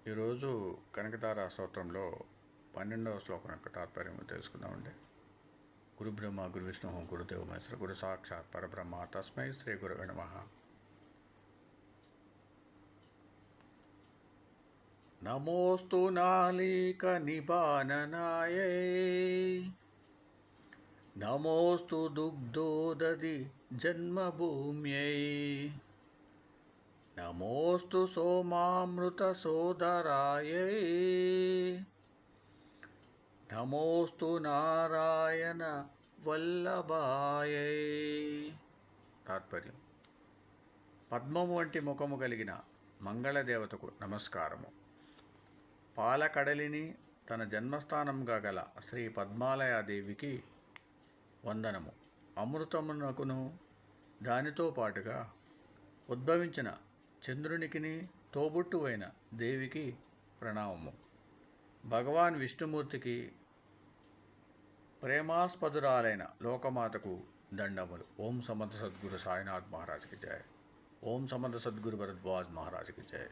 ఈరోజు కనకతార స్తోత్రంలో 12వ శ్లోకం యొక్క తాత్పర్యం తెలుసుకుందామండి. గురు బ్రహ్మ గురు విష్ణు గురుదేవ మహేశ్వర గురు సాక్షాత్ పరబ్రహ్మ తస్మై శ్రీ గురవే నమః. నమోస్తు నాళిక నిపాననాయై నమోస్తు దుగ్ధోదధి జన్మభూమ్యై నమోస్తు సోమామృత సోదరాయై నమోస్తు నారాయణ వల్లభాయై. తాత్పర్యం: పద్మము వంటి ముఖము కలిగిన మంగళదేవతకు నమస్కారము. పాలకడలిని తన జన్మస్థానంగా గల శ్రీ పద్మాలయాదేవికి వందనము. అమృతమునకును దానితో పాటుగా ఉద్భవించిన చంద్రునికిని తోబుట్టువైన దేవికి ప్రణామము. భగవాన్ విష్ణుమూర్తికి ప్రేమాస్పదురాలైన లోకమాతకు దండములు. ఓం సమర్థ సద్గురు సాయినాథ్ మహారాజ్కి జయ. ఓం సమర్థ సద్గురు భరద్వాజ్ మహారాజ్కి జయ.